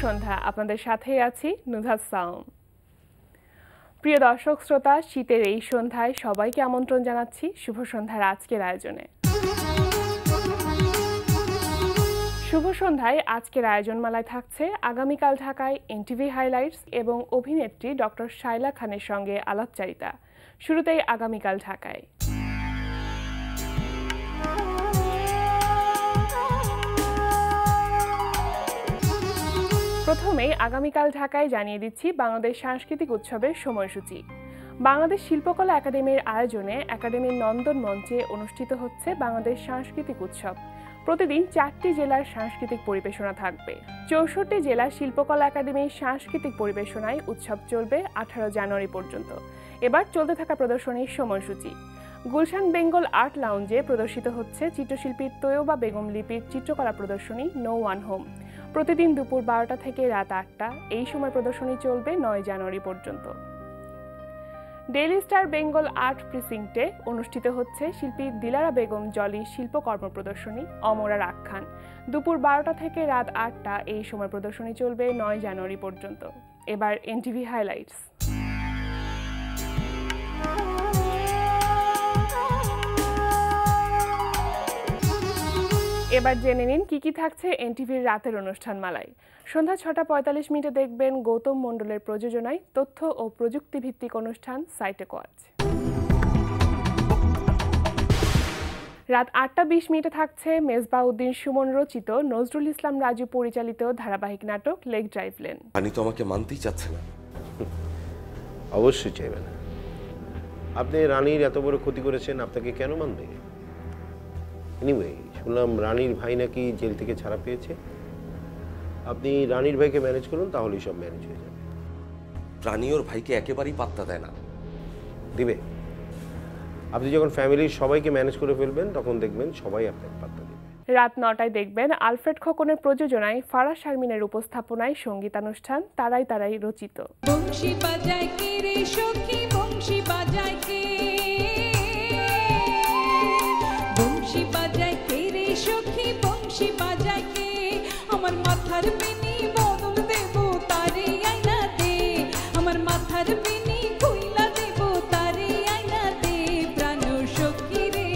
সন্ধ্যা, আপনাদের সাথেই আছি নুহাস সাউম। প্রিয় দর্শক শ্রোতা, শীতের এই সন্ধ্যায় সবাইকে আমন্ত্রণ জানাচ্ছি শুভ সন্ধ্যার আজকের আয়োজনে। শুভ সন্ধ্যায় আজকের আয়োজনমালায় থাকছে আগামীকাল ঢাকায় এনটিভি হাইলাইটস এবং অভিনেত্রী ডক্টর শায়লা খানের সঙ্গে আলাপচারিতা। শুরুতেই আগামীকাল ঢাকায়। প্রথমেই আগামীকাল ঢাকায় জানিয়ে দিচ্ছি বাংলাদেশ সাংস্কৃতিক উৎসবের সময়সূচি। বাংলাদেশ শিল্পকলা একাডেমির আয়োজনে একাডেমির নন্দন মঞ্চে অনুষ্ঠিত হচ্ছে বাংলাদেশ সাংস্কৃতিক উৎসব। প্রতিদিন 4টি জেলার সাংস্কৃতিক পরিবেশনা থাকবে। 64 জেলা শিল্পকলা একাডেমির সাংস্কৃতিক পরিবেশনায় উৎসব চলবে 18 জানুয়ারি পর্যন্ত। এবার চলতে থাকা প্রদর্শনীর সময়সূচি। গুলশান বেঙ্গল আর্ট লাউঞ্জে প্রদর্শিত হচ্ছে চিত্রশিল্পী তৈয়বা বেগম লিপির চিত্রকলা প্রদর্শনী নো ওয়ান হোম। প্রতিদিন দুপুর 12টা থেকে রাত 8টা এই সময় প্রদর্শনী চলবে 9 জানুয়ারি পর্যন্ত। ডেইলি স্টার বেঙ্গল আর্ট প্রিসিংটে অনুষ্ঠিত হচ্ছে শিল্পী দিলারা বেগম জলি শিল্পকর্ম প্রদর্শনী অমরার আখ্যান। দুপুর 12টা থেকে রাত 8টা এই সময় প্রদর্শনী চলবে 9 জানুয়ারি পর্যন্ত। এবার এনটিভি হাইলাইটস। এবার জেনে নিন কি থাকছে এনটিভির রাতের অনুষ্ঠানমালায়। সন্ধ্যা 6:45 দেখবেন গৌতম মণ্ডলের প্রযোজনায় তথ্য ও প্রযুক্তি ভিত্তিক অনুষ্ঠান সাইটেক ওয়াচ। রাত 8:20 থাকছে মেজবাউদ্দিন সুমন রচিত নজরুল ইসলাম রাজু পরিচালিত ধারাবাহিক নাটক লেক ড্রাইভ লেন। আপনি তো আমাকে মানতেই চাচ্ছে না। অবশ্যই চাইবে না। আপনি রানীর এত বড় ক্ষতি করেছেন, আপনাকে কেন মানবে? এনিওয়ে, শুনলাম রানীর ভাই নাকি জেল থেকে ছাড়া পেয়েছে। আপনি রানীর ভাইকে ম্যানেজ করুন, তাহলেই সব ম্যানেজ হয়ে যাবে। রানী ওর ভাইকে একেবারেই পাত্তা দেয় না। দিবে। আপনি যখন ফ্যামিলির সবাইকে ম্যানেজ করে ফেলবেন, তখন দেখবেন সবাই আপনাকে পাত্তা দেবে। রাত 9টায় দেখবেন আলফ্রেড খোকনের প্রযোজনায় ফারাজ শারমিনের উপস্থাপনায় সঙ্গীতানুষ্ঠান তারাই তারাই রচিত। বংশী বাজায় কে রে সখী, বংশী বাজায় কে, বংশী বাজায় কে রে সখী, বংশী বাজায় কে, আমার মাথার বেনি বদল দেব তারে আইনা দে, আমার মাথার বেনি কইলা দেব তারে আইনা দে, প্রাণ সখী রে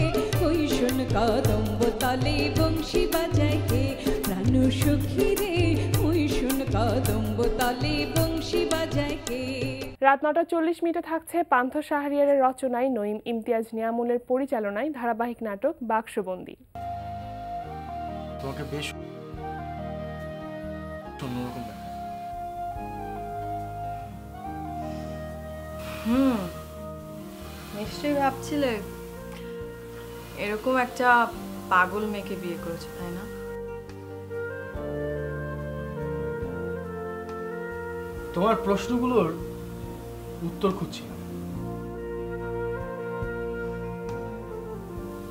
ওই শোন কদম্ব তলে বংশী বাজায় কে, প্রাণ সখী রে ওই শোন কদম্ব তলে বংশী বাজায় কে। রাত 9:40 থাকছে পান্থ শাহরিয়ারের রচনায় নঈম ইমতিয়াজ নিয়ামুলের পরিচালনায় ধারাবাহিক নাটক বাক্সবন্দী। তোমাকে বেশ অন্যরকম লাগে। নিশ্চয়ই ভাবছিলে এরকম একটা পাগল মেয়েকে বিয়ে করেছে, তাই না? তোমার প্রশ্নগুলোর উত্তর খুঁজছিলাম।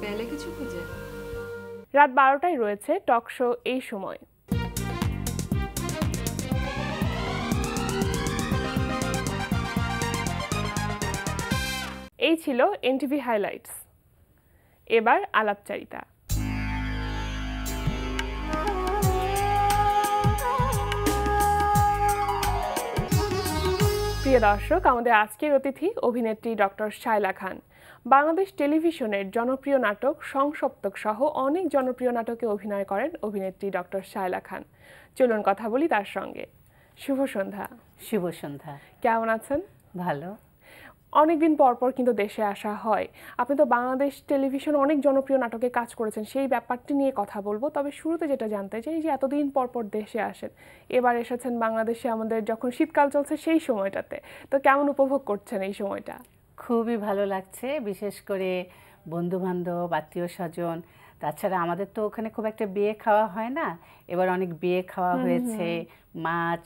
পেলে কিছু খুঁজে? রাত 12টায় রয়েছে টক শো এই সময়। এই ছিল এনটিভি হাইলাইটস। এবার আলাপচারিতা। প্রিয় দর্শক, আমাদের আজকের অতিথি অভিনেত্রী ডক্টর শায়লা খান। বাংলাদেশ টেলিভিশনের জনপ্রিয় নাটক সংসপ্তক সহ অনেক জনপ্রিয় নাটকে অভিনয় করেন অভিনেত্রী ডক্টর শায়লা খান। চলুন কথা বলি তার সঙ্গে। শুভ সন্ধ্যা। শুভ সন্ধ্যা। কেমন আছেন? ভালো। অনেকদিন পর পর কিন্তু দেশে আসা হয়। আপনি তো বাংলাদেশ টেলিভিশন অনেক জনপ্রিয় নাটকে কাজ করেছেন, সেই ব্যাপারটি নিয়ে কথা বলবো। তবে শুরুতে যেটা জানতে চাই যে এতদিন পর পর দেশে আসেন, এবার এসেছেন বাংলাদেশে আমাদের যখন শীতকাল চলছে সেই সময়টাতে, তো কেমন উপভোগ করছেন এই সময়টা? খুবই ভালো লাগছে, বিশেষ করে বন্ধু বান্ধব, আত্মীয় স্বজন। তাছাড়া আমাদের তো ওখানে খুব একটা বিয়ে খাওয়া হয় না, এবার অনেক বিয়ে খাওয়া হয়েছে। মাছ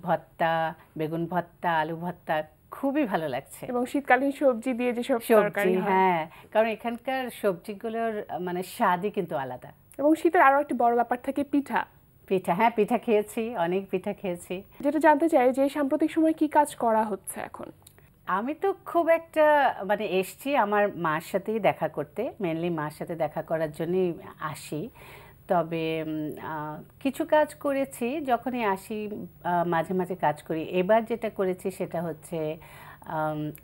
ভর্তা, বেগুন ভর্তা, আলু ভর্তা, খুবই ভালো লাগছে। এবং শীতকালীন সবজি দিয়ে যেসব তরকারি, হ্যাঁ, কারণ এখানকার সবজিগুলোর মানে স্বাদই কিন্তু আলাদা। এবং শীতের আরো একটা বড় ব্যাপার থাকে পিঠা। পিঠা, হ্যাঁ পিঠা খেয়েছি, অনেক পিঠা খেয়েছি। যেটা জানতে চাই যে সাম্প্রতিক সময় কি কাজ করা হচ্ছে এখন? আমি তো খুব একটা মানে এসছি আমার মার সাথেই দেখা করতে, মেনলি মার সাথে দেখা করার জন্যই আসি। তবে কিছু কাজ করেছি যখনই আসি, মাঝে মাঝে কাজ করি। এবার যেটা করেছি সেটা হচ্ছে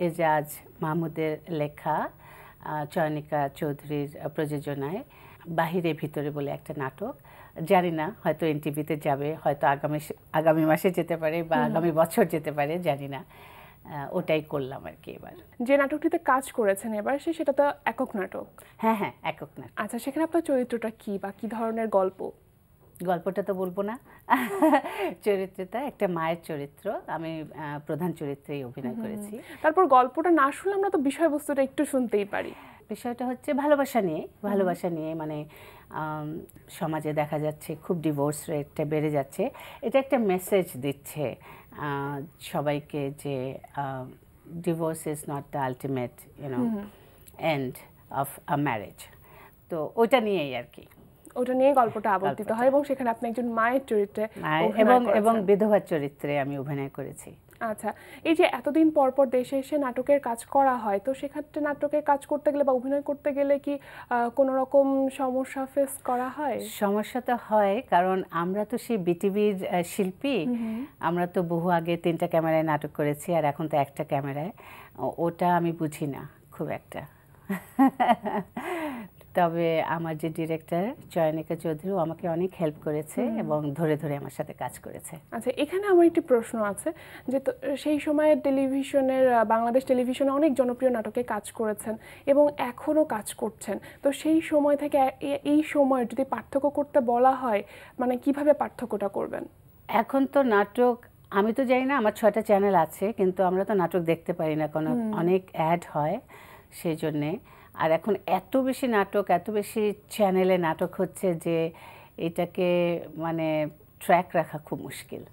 এজাজ মাহমুদের লেখা, চয়নিকা চৌধুরীর প্রযোজনায় বাহিরে ভিতরে বলে একটা নাটক। জানি না, হয়তো এনটিভিতে যাবে, হয়তো আগামী মাসে যেতে পারে বা আগামী বছর যেতে পারে, জানি না। ওটাই করলাম আর কি এবার। যে নাটকটিতে কাজ করেছেন এবার সেটা তো একক নাটক। হ্যাঁ হ্যাঁ, একক নাটক। আচ্ছা, সেখানে আপনার চরিত্রটা কি বা কি ধরনের গল্প? গল্পটা তো বলবো না। চরিত্রটা একটা মায়ের চরিত্র, আমি প্রধান চরিত্রেই অভিনয় করেছি। তারপর গল্পটা না শুনলে আমরা তো বিষয়বস্তুটা একটু শুনতেই পারি। বিষয়টা হচ্ছে ভালোবাসা নিয়ে মানে সমাজে দেখা যাচ্ছে খুব ডিভোর্স রেটটা বেড়ে যাচ্ছে। এটা একটা মেসেজ দিচ্ছে সবাইকে যে divorce is not the ultimate end of a marriage. তো ওইটা নিয়েই আর কি, ওটা নিয়ে গল্পটা আবর্তিত হয় এবং সেখানে আপনি একজন মায়ের চরিত্রে এবং বিধবার চরিত্রে আমি অভিনয় করেছি। আচ্ছা, এই যে এতদিন পর পর দেশে এসে নাটকের কাজ করা হয়, তো সেক্ষেত্রে নাটকের কাজ করতে গেলে বা অভিনয় করতে গেলে কি কোনো রকম সমস্যা ফেস করা হয়? সমস্যা তো হয়, কারণ আমরা তো সেই বিটিভির শিল্পী। আমরা তো বহু আগে 3টা ক্যামেরায় নাটক করেছি, আর এখন তো একটা ক্যামেরায়। ওটা আমি বুঝি না খুব একটা। তবে আমার যে ডিরেক্টর চয়নিকা চৌধুরী আমাকে অনেক হেল্প করেছে এবং ধরে ধরে আমার সাথে কাজ করেছে। আচ্ছা, এখানে আমার একটি প্রশ্ন আছে যে সেই সময়ে টেলিভিশনের বাংলাদেশ টেলিভিশনে অনেক জনপ্রিয় নাটকে কাজ করেছেন এবং এখনও কাজ করছেন। তো সেই সময় থেকে এই সময় যদি পার্থক্য করতে বলা হয়, মানে কিভাবে পার্থক্যটা করবেন? এখন তো নাটক আমি তো জানি না, আমার 6টা চ্যানেল আছে, কিন্তু আমরা তো নাটক দেখতে পারি না, কারণ অনেক অ্যাড হয় সেই জন্যে। আর এখন এত বেশি নাটক, এত বেশি চ্যানেলে নাটক হচ্ছে যে এটাকে মানে ট্র্যাক রাখা খুব মুশকিল।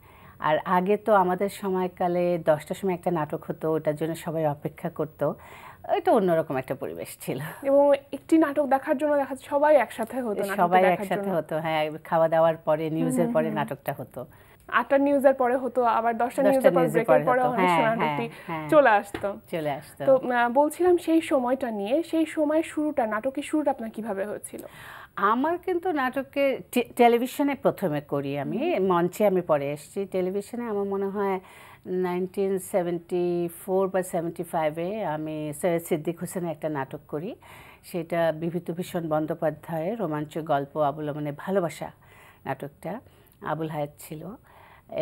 আর আগে তো আমাদের সময়কালে 10টার সময় একটা নাটক হতো, ওটার জন্য সবাই অপেক্ষা করতো। এটা অন্যরকম একটা পরিবেশ ছিল এবং একটি নাটক দেখার জন্য সবাই একসাথে হতো। হ্যাঁ, খাওয়া দাওয়ার পরে, নিউজের পরে নাটকটা হতো। 8টা নিউজের পরে হতো, আবার 10টা নিউজের পর ব্রেকের পরে অনেক সময় নাটকটি চলে আসতো। তো বলছিলাম সেই সময়টা নিয়ে, সেই সময় নাটকের শুরুটা আপনার কিভাবে হয়েছিল? আমার কিন্তু নাটকের টেলিভিশনে প্রথমে করি আমি, মঞ্চে আমি পরে এসেছি। টেলিভিশনে আমার মনে হয় 1974 বা 75-এ আমি সৈয়দ সিদ্দিক হোসেনের একটা নাটক করি। সেটা বিভূতিভূষণ বন্দ্যোপাধ্যায়ের রোমাঞ্চক গল্প আবুল মানে ভালোবাসা নাটকটা। আবুল হায়াত ছিল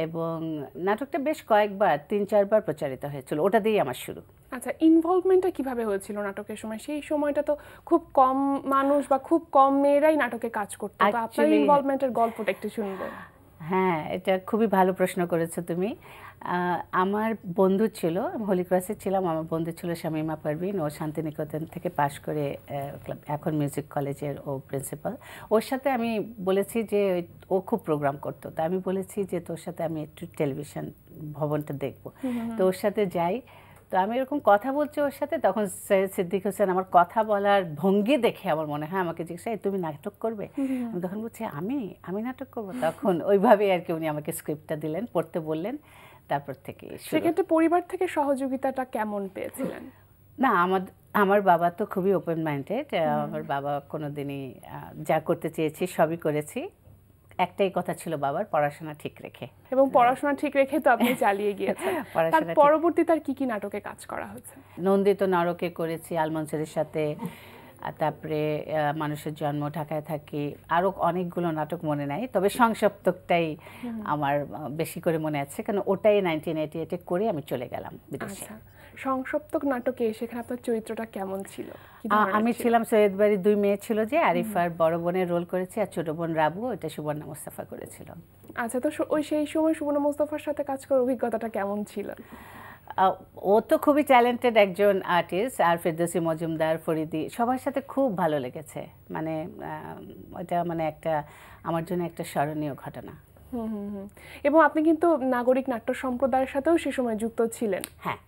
এবং নাটকটা বেশ কয়েকবার 3-4 বার প্রচারিত হয়েছিল। ওটা দিয়েই আমার শুরু। আচ্ছা, ইনভলভমেন্টটা কিভাবে হয়েছিল নাটকের সময়? সেই সময়টা তো খুব কম মানুষ বা খুব কম মেয়েরাই নাটকে কাজ করতো, তো আপনার ইনভলভমেন্টের গল্পটা একটু শুনবো। হ্যাঁ, এটা খুবই ভালো প্রশ্ন করেছো তুমি। আমার বন্ধু ছিল, হোলি ক্রসে ছিলাম, আমার বন্ধু ছিল শামীমা পারভিন। ও শান্তিনিকেতন থেকে পাশ করে এখন মিউজিক কলেজের ও প্রিন্সিপাল। ওর সাথে আমি বলেছি যে ও খুব প্রোগ্রাম করতো, তো আমি বলেছি যে তোর সাথে আমি একটু টেলিভিশন ভবনটা দেখবো। তো ওর সাথে যাই, তো আমি এরকম কথা বলছি ওর সাথে, তখন সৈয়দ সিদ্দিক হোসেন আমার কথা বলার ভঙ্গি দেখে আমার মনে হয় আমাকে জিজ্ঞাসা, তুমি নাটক করবে? আমি তখন বলছি আমি নাটক করবো। তখন ওইভাবেই আর কি উনি আমাকে স্ক্রিপ্টটা দিলেন, পড়তে বললেন, তারপর থেকে। সেক্ষেত্রে পরিবার থেকে সহযোগিতাটা কেমন পেয়েছিলেন? না, আমার বাবা তো খুবই ওপেন মাইন্ডেড। আমার বাবা কোনোদিনই যা করতে চেয়েছি সবই করেছি। একটাই কথা ছিল বাবার, পড়াশোনা ঠিক রেখে। এবং পড়াশোনা ঠিক রেখে তো আপনি চালিয়ে গিয়েছেন। তার পরবর্তীতে আর কি নাটকে কাজ করা হয়েছে? নন্দিত নরকে করেছি আল মনসুরের সাথে, তারপরে মানুষের জন্ম, ঢাকায় থাকি, আরও অনেকগুলো নাটক মনে নাই, তবে সংসপ্তকটাই আমার বেশি করে মনে আছে, কারণ ওটাই 1988-এ করে আমি চলে গেলাম বিদেশে। সংসপ্তক নাটকে সেখানে আপনার চরিত্রটা কেমন ছিল? আমি ছিলাম সৈয়দ বাড়ির 2 মেয়ে ছিল যে, আরিফার বড় বোনের রোল করেছি, আর ছোট বোন রাবু, এটা সুবর্ণা মোস্তফা করেছিল। আচ্ছা, তো সেই সময় সুবর্ণা মোস্তফার সাথে কাজ করার অভিজ্ঞতাটা কেমন ছিল? ও তো খুবই ট্যালেন্টেড একজন আর্টিস্ট, আর ফেরদৌসী মজুমদার, ফরিদি, সবার সাথে খুব ভালো লেগেছে। মানে ওটা মানে একটা আমার জন্য একটা স্মরণীয় ঘটনা। এবং আপনি কিন্তু নাগরিক নাট্য সম্প্রদায়ের সাথেও সে সময় যুক্ত ছিলেন। হ্যাঁ,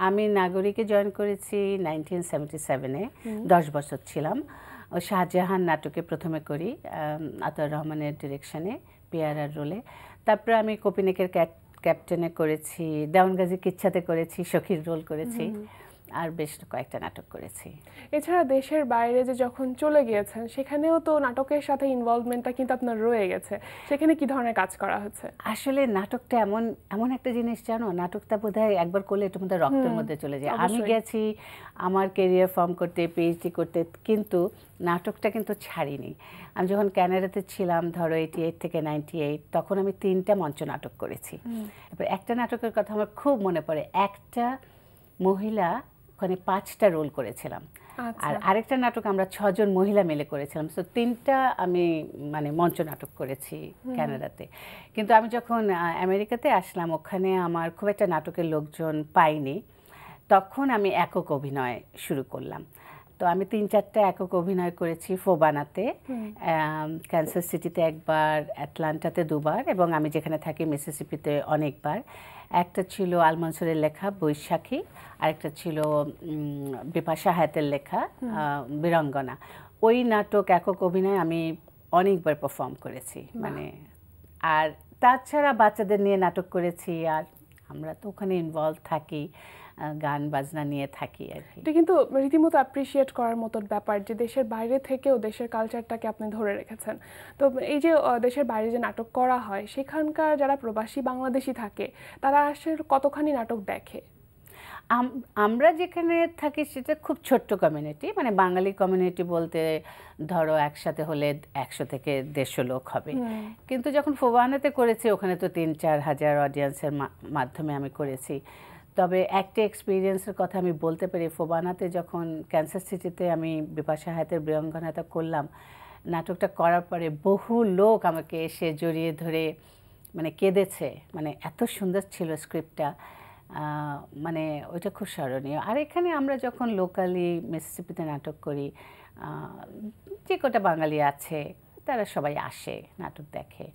আমি নাগরিকে জয়েন করেছি 1977-এ, 10 বছর ছিলাম। ও শাহজাহান নাটকে প্রথমে করি আতাউর রহমানের ডিরেকশনে, পিয়ারার রোলে। তারপরে আমি কপিনেকের ক্যাপ্টেনে করেছি, দেওয়ানগাজী কিচ্ছাতে করেছি, সখীর রোল করেছি। আর বেশ কয়েকটা নাটক করেছি। এছাড়া দেশের বাইরে যে যখন চলে গিয়েছেন সেখানেও তো নাটকের সাথে ইনভলভমেন্টটা কিন্তু আপনার রয়ে গেছে, সেখানে কি ধরনের কাজ করা হচ্ছে? আসলে নাটকটা এমন এমন একটা জিনিস, জানো, নাটকটা বোধহয় একবার করলে এটা মধ্যে রক্তের মধ্যে চলে যায়। আমি গেছি আমার কেরিয়ার ফর্ম করতে, পিএইচডি করতে, কিন্তু নাটকটা কিন্তু ছাড়িনি। আমি যখন ক্যানাডাতে ছিলাম, ধরো 88 থেকে 98, তখন আমি 3টা মঞ্চ নাটক করেছি। এবার একটা নাটকের কথা আমার খুব মনে পড়ে, একটা মহিলা ওখানে 5টা রোল করেছিলাম, আর আরেকটা নাটক আমরা 6 জন মহিলা মিলে করেছিলাম। সো 3টা আমি মানে মঞ্চ নাটক করেছি কানাডাতে। কিন্তু আমি যখন আমেরিকাতে আসলাম, ওখানে আমার খুব একটা নাটকের লোকজন পাইনি, তখন আমি একক অভিনয় শুরু করলাম। তো আমি 3-4টা একক অভিনয় করেছি ফোবানাতে, ক্যানসাস সিটিতে একবার, অ্যাটলান্টাতে 2বার, এবং আমি যেখানে থাকি মিসিসিপিতে অনেকবার। একটা ছিল আল মনসুরের লেখা বৈশাখী, আরেকটা ছিল বিপাশা হায়াতের লেখা বীরাঙ্গনা। ওই নাটক একক অভিনয় আমি অনেকবার পারফর্ম করেছি মানে। আর তাছাড়া বাচ্চাদের নিয়ে নাটক করেছি, আর আমরা তো ওখানে ইনভলভ থাকি, গান বাজনা নিয়ে থাকি আর কি। এটা কিন্তু রীতিমতো অ্যাপ্রিসিয়েট করার মতো ব্যাপার যে দেশের বাইরে থেকেও দেশের কালচারটাকে আপনি ধরে রেখেছেন। তো এই যে দেশের বাইরে যে নাটক করা হয়, সেখানকার যারা প্রবাসী বাংলাদেশি থাকে তারা আসলে কতখানি নাটক দেখে? আমরা যেখানে থাকি সেটা খুব ছোট্ট কমিউনিটি, মানে বাঙালি কমিউনিটি বলতে ধরো একসাথে হলে 100 থেকে 150 লোক হবে। কিন্তু যখন ফোবানাতে করেছি ওখানে তো 3-4 হাজার অডিয়েন্সের মাধ্যমে আমি করেছি। তবে একটা এক্সপিরিয়েন্সের কথা আমি বলতে পারি, ফোবানাতে যখন ক্যানসাস সিটিতে আমি বিপাশা হায়াতের বীরাঙ্গনাটা করলাম, নাটকটা করার পরে বহু লোক আমাকে এসে জড়িয়ে ধরে মানে কেঁদেছে, মানে এত সুন্দর ছিল স্ক্রিপ্টটা, মানে ওইটা খুব স্মরণীয়। আর এখানে আমরা যখন লোকালি মিসিসিপিতে নাটক করি, যে কটা বাঙালি আছে তারা সবাই আসে, নাটক দেখে।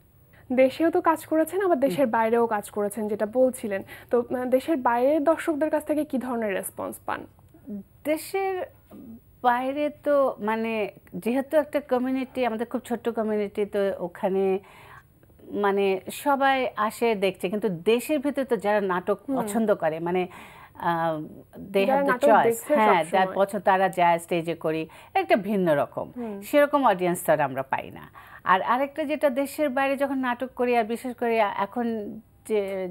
দেশেও তো কাজ করেছেন, আবার দেশের বাইরেও কাজ করেছেন যেটা বলছিলেন, তো দেশের বাইরের দর্শকদের কাছ থেকে কি ধরনের রেসপন্স পান? দেশের বাইরে তো মানে যেহেতু একটা কমিউনিটি, আমাদের খুব ছোট্ট কমিউনিটি, তো ওখানে মানে সবাই আসে দেখছে। কিন্তু দেশের ভিতরে তো যারা নাটক পছন্দ করে, মানে দে হ্যাভ দ্য চয়েস, হ্যাঁ, যার পছন্দ তারা যায়, স্টেজে করি, একটা ভিন্ন রকম, সেরকম অডিয়েন্স তো আমরা পাই না। আর আরেকটা যেটা, দেশের বাইরে যখন নাটক করি, আর বিশেষ করে এখন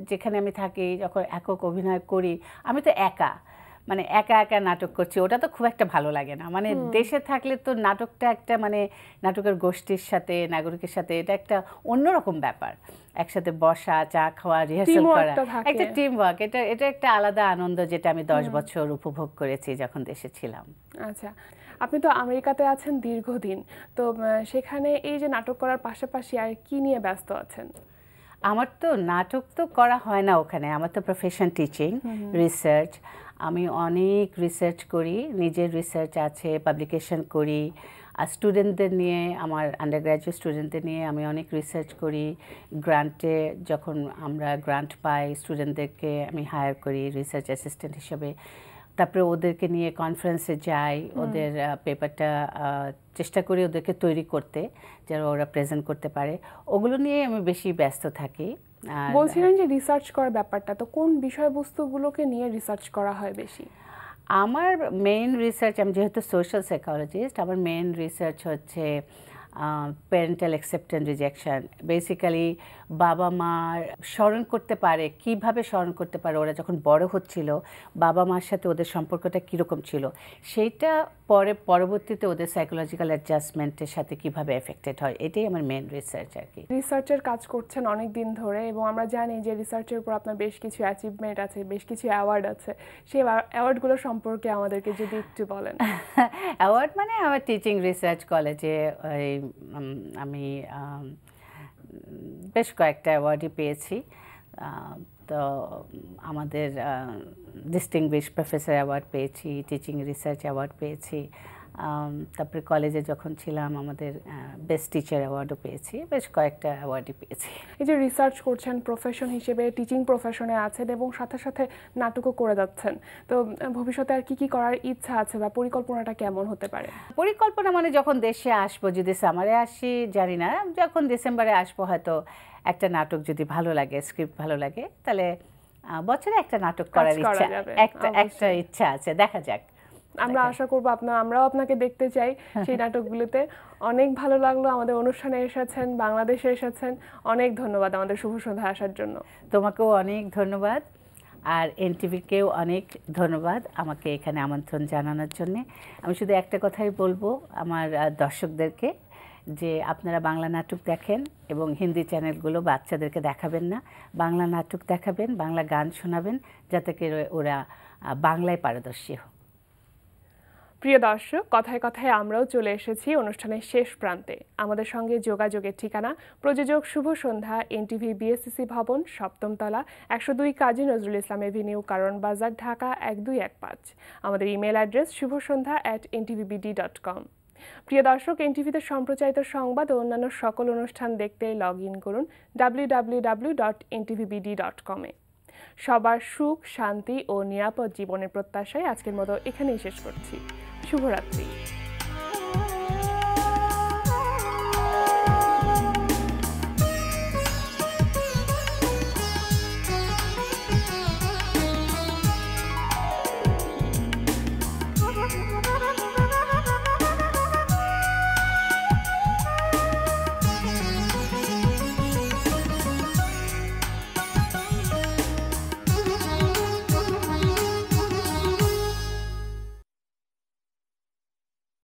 যেখানে আমি থাকি, যখন একক অভিনয় করি, আমি তো একা, মানে একা একা নাটক করছি, ওটা তো খুব একটা ভালো লাগে না। মানে দেশে থাকলে তো নাটকটা একটা মানে নাটকের গোষ্ঠীর সাথে, নাগরিকের সাথে, এটা একটা অন্যরকম ব্যাপার, একসাথে বসা, চা খাওয়া, রিহার্সাল করা, একটা টিম ওয়ার্ক, এটা একটা আলাদা আনন্দ, যেটা আমি 10 বছর উপভোগ করেছি যখন দেশে ছিলাম। আচ্ছা, আপনি তো আমেরিকাতে আছেন দীর্ঘদিন, তো সেখানে এই যে নাটক করার পাশাপাশি আর কি নিয়ে ব্যস্ত আছেন? আমার তো নাটক তো করা হয় না ওখানে, আমার তো প্রফেশন টিচিং, রিসার্চ। আমি অনেক রিসার্চ করি, নিজের রিসার্চ আছে, পাবলিকেশন করি। আর স্টুডেন্টদের নিয়ে, আমার আন্ডারগ্র্যাজুয়েট স্টুডেন্টদের নিয়ে আমি অনেক রিসার্চ করি। গ্রান্টে যখন আমরা গ্রান্ট পাই, স্টুডেন্টদেরকে আমি হায়ার করি রিসার্চ অ্যাসিস্ট্যান্ট হিসেবে। তারপরে ওদেরকে নিয়ে কনফারেন্সে যাই, ওদের পেপারটা চেষ্টা করি ওদেরকে তৈরি করতে, যেন ওরা প্রেজেন্ট করতে পারে। ওগুলো নিয়ে আমি বেশি ব্যস্ত থাকি। বলছিলেন যে রিসার্চ করার ব্যাপারটা, তো কোন বিষয়বস্তুগুলোকে নিয়ে রিসার্চ করা হয় বেশি? আমার মেইন রিসার্চ, আমি যেহেতু সোশ্যাল সাইকোলজিস্ট, আমার মেইন রিসার্চ হচ্ছে প্যারেন্টাল অ্যাকসেপ্টেন্স রিজেকশন। বেসিক্যালি বাবা মার স্মরণ করতে পারে, কিভাবে স্মরণ করতে পারে, ওরা যখন বড় হচ্ছিল বাবা মার সাথে ওদের সম্পর্কটা কীরকম ছিল, সেইটা পরবর্তীতে ওদের সাইকোলজিক্যাল অ্যাডজাস্টমেন্টের সাথে কিভাবে এফেক্টেড হয়, এটাই আমার মেইন রিসার্চ আর কি। রিসার্চের কাজ করছেন অনেক দিন ধরে, এবং আমরা জানি যে রিসার্চের উপর আপনার বেশ কিছু অ্যাচিভমেন্ট আছে, বেশ কিছু অ্যাওয়ার্ড আছে। সেই অ্যাওয়ার্ডগুলো সম্পর্কে আমাদেরকে যদি একটু বলেন। অ্যাওয়ার্ড মানে আমার টিচিং রিসার্চ কলেজে আমি বেশ কয়েকটা অ্যাওয়ার্ডই পেয়েছি। তো আমাদের ডিস্টিংগুইশড প্রফেসর অ্যাওয়ার্ড পেয়েছি, টিচিং রিসার্চ অ্যাওয়ার্ড পেয়েছি। তারপরে কলেজে যখন ছিলাম আমাদের বেস্ট টিচার অ্যাওয়ার্ডও পেয়েছি, বেশ কয়েকটা অ্যাওয়ার্ডই পেয়েছি। এই যে রিসার্চ করছেন প্রফেশন হিসেবে, টিচিং প্রফেশনে আছেন এবং সাথে সাথে নাটকও করে যাচ্ছেন, তো ভবিষ্যতে আর কি করার ইচ্ছা আছে বা পরিকল্পনাটা কেমন হতে পারে? পরিকল্পনা মানে যখন দেশে আসবো, যদি সামারে আসি জানি না, যখন ডিসেম্বরে আসবো হয়তো একটা নাটক যদি ভালো লাগে, স্ক্রিপ্ট ভালো লাগে, তাহলে বছরে একটা নাটক করার করা ইচ্ছা, যাবে, একটা অবশ্যই। ইচ্ছা আছে, দেখা যাক। আমরা আশা করবো আমরাও আপনাকে দেখতে চাই সেই নাটকগুলোতে। অনেক ভালো লাগলো আমাদের অনুষ্ঠানে এসেছেন, বাংলাদেশে এসেছেন। অনেক ধন্যবাদ আমাদের শুভ সন্ধ্যা আসার জন্য। তোমাকেও অনেক ধন্যবাদ, আর এনটিভিকেও অনেক ধন্যবাদ আমাকে এখানে আমন্ত্রণ জানানোর জন্যে। আমি শুধু একটা কথাই বলবো আমার দর্শকদেরকে, যে আপনারা বাংলা নাটক দেখেন এবং হিন্দি চ্যানেলগুলো বাচ্চাদেরকে দেখাবেন না, বাংলা নাটক দেখাবেন, বাংলা গান শোনাবেন, যাতে করে ওরা বাংলায় পারদর্শী হোক। প্রিয় দর্শক, কথায় কথায় আমরাও চলে এসেছি অনুষ্ঠানের শেষ প্রান্তে। আমাদের সঙ্গে যোগাযোগের ঠিকানা প্রযোজক শুভ সন্ধ্যা, এনটিভি বিএসসিসি ভবন, 7ম তলা, 102 কাজী নজরুল ইসলাম এভিনিউ, কারণ বাজার, ঢাকা 1215। আমাদের ইমেল অ্যাড্রেস shubhosandha@ntvbd.com। প্রিয় দর্শক, এনটিভিতে সম্প্রচারিত সংবাদ ও অন্যান্য সকল অনুষ্ঠান দেখতে লগ ইন করুন www.ntvbd.com এ। সবার সুখ, শান্তি ও নিরাপদ জীবনের প্রত্যাশায় আজকের মতো এখানেই শেষ করছি। শুভরাত্রি।